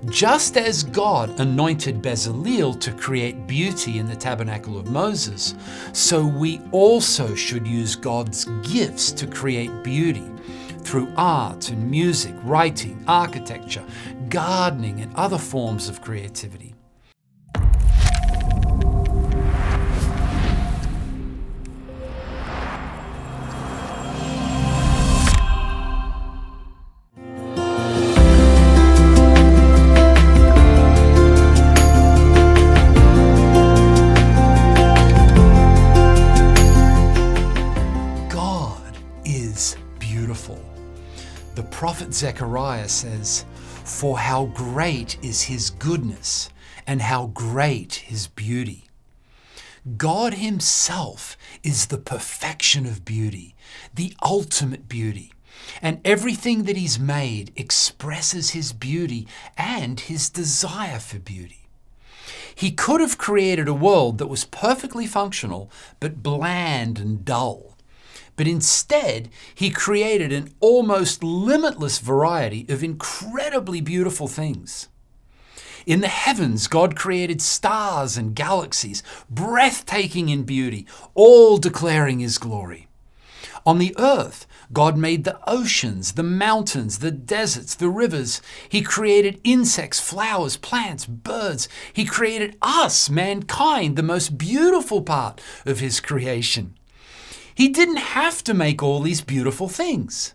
Just as God anointed Bezaleel to create beauty in the tabernacle of Moses, so we also should use God's gifts to create beauty through art and music, writing, architecture, gardening, and other forms of creativity. The prophet Zechariah says, "For how great is his goodness, and how great his beauty." God himself is the perfection of beauty, the ultimate beauty, and everything that he's made expresses his beauty and his desire for beauty. He could have created a world that was perfectly functional, but bland and dull. But instead, he created an almost limitless variety of incredibly beautiful things. In the heavens, God created stars and galaxies, breathtaking in beauty, all declaring his glory. On the earth, God made the oceans, the mountains, the deserts, the rivers. He created insects, flowers, plants, birds. He created us, mankind, the most beautiful part of his creation. He didn't have to make all these beautiful things,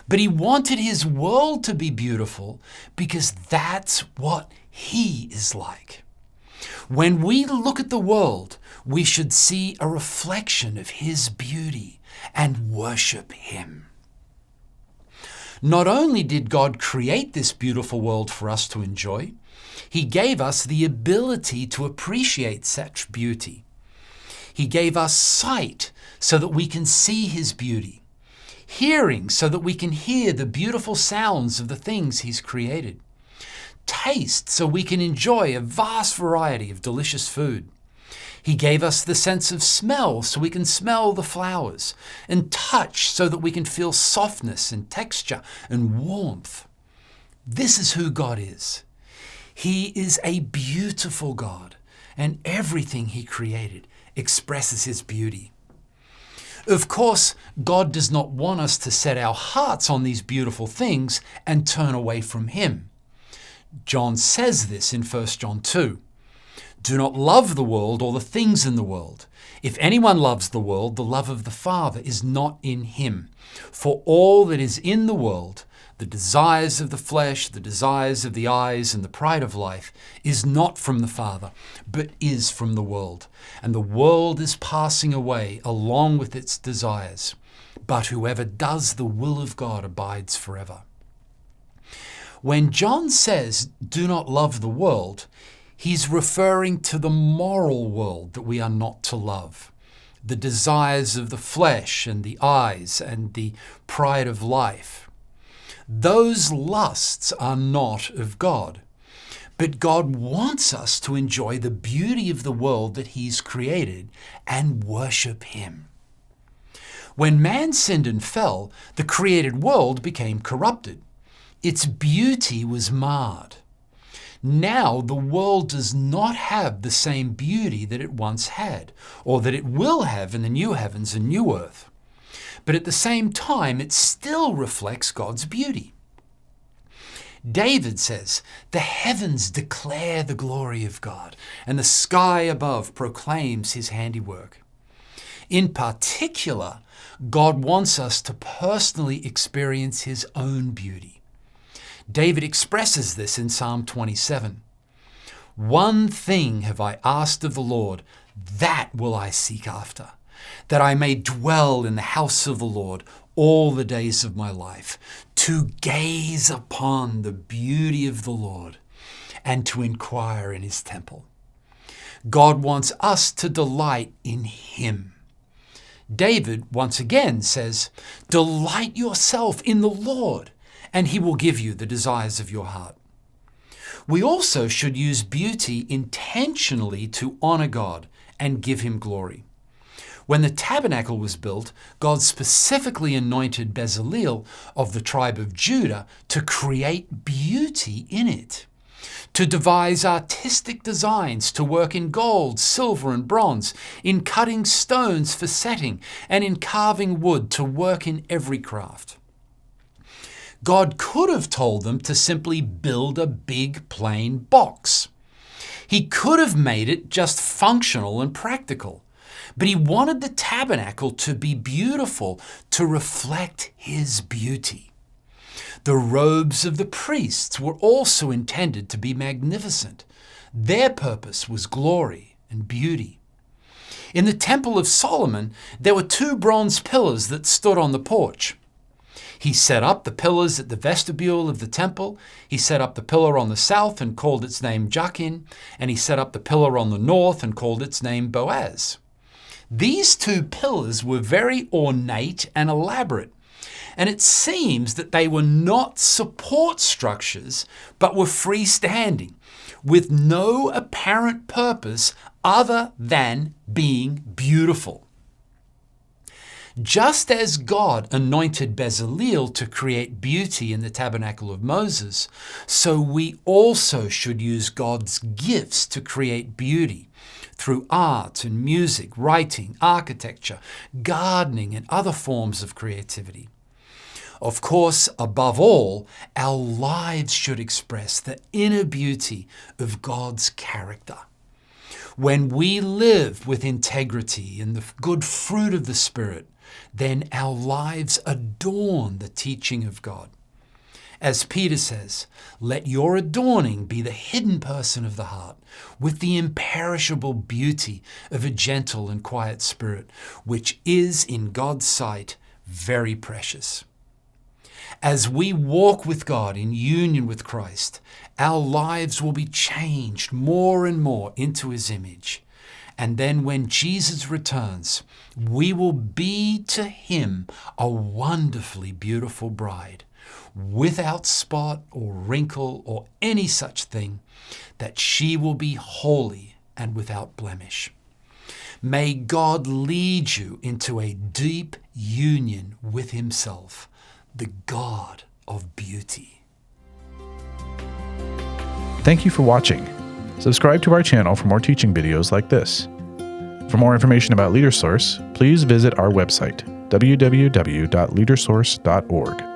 but he wanted his world to be beautiful because that's what he is like. When we look at the world, we should see a reflection of his beauty and worship him. Not only did God create this beautiful world for us to enjoy, he gave us the ability to appreciate such beauty. He gave us sight so that we can see his beauty, hearing so that we can hear the beautiful sounds of the things he's created, taste so we can enjoy a vast variety of delicious food. He gave us the sense of smell so we can smell the flowers, and touch so that we can feel softness and texture and warmth. This is who God is. He is a beautiful God, and everything he created expresses his beauty. Of course, God does not want us to set our hearts on these beautiful things and turn away from him. John says this in 1 John 2. "Do not love the world or the things in the world. If anyone loves the world, the love of the Father is not in him. For all that is in the world, the desires of the flesh, the desires of the eyes, and the pride of life, is not from the Father, but is from the world. And the world is passing away along with its desires. But whoever does the will of God abides forever." When John says, "Do not love the world," he's referring to the moral world that we are not to love. The desires of the flesh and the eyes and the pride of life. Those lusts are not of God. But God wants us to enjoy the beauty of the world that he's created and worship him. When man sinned and fell, the created world became corrupted. Its beauty was marred. Now the world does not have the same beauty that it once had, or that it will have in the new heavens and new earth. But at the same time, it still reflects God's beauty. David says, "The heavens declare the glory of God, and the sky above proclaims his handiwork." In particular, God wants us to personally experience his own beauty. David expresses this in Psalm 27. "One thing have I asked of the Lord, that will I seek after, that I may dwell in the house of the Lord all the days of my life, to gaze upon the beauty of the Lord and to inquire in his temple." God wants us to delight in him. David once again says, "Delight yourself in the Lord, and he will give you the desires of your heart." We also should use beauty intentionally to honor God and give him glory. When the tabernacle was built, God specifically anointed Bezaleel of the tribe of Judah to create beauty in it. to devise artistic designs, to work in gold, silver, and bronze, in cutting stones for setting, and in carving wood, to work in every craft. God could have told them to simply build a big plain box. He could have made it just functional and practical, but he wanted the tabernacle to be beautiful, to reflect his beauty. The robes of the priests were also intended to be magnificent. Their purpose was glory and beauty. In the Temple of Solomon, there were 2 bronze pillars that stood on the porch. He set up the pillars at the vestibule of the temple. He set up the pillar on the south and called its name Jachin, and he set up the pillar on the north and called its name Boaz. These 2 pillars were very ornate and elaborate, and it seems that they were not support structures, but were freestanding, with no apparent purpose other than being beautiful. Just as God anointed Bezalel to create beauty in the tabernacle of Moses, so we also should use God's gifts to create beauty through art and music, writing, architecture, gardening, and other forms of creativity. Of course, above all, our lives should express the inner beauty of God's character. When we live with integrity and the good fruit of the Spirit, then our lives adorn the teaching of God. As Peter says, let your adorning be the hidden person of the heart, with the imperishable beauty of a gentle and quiet spirit, which is in God's sight very precious. As we walk with God in union with Christ, our lives will be changed more and more into his image. And then when Jesus returns, we will be to him a wonderfully beautiful bride, without spot or wrinkle or any such thing, that she will be holy and without blemish. May God lead you into a deep union with himself, the God of beauty. Thank you for watching. Subscribe to our channel for more teaching videos like this. For more information about LeaderSource, please visit our website, www.leadersource.org.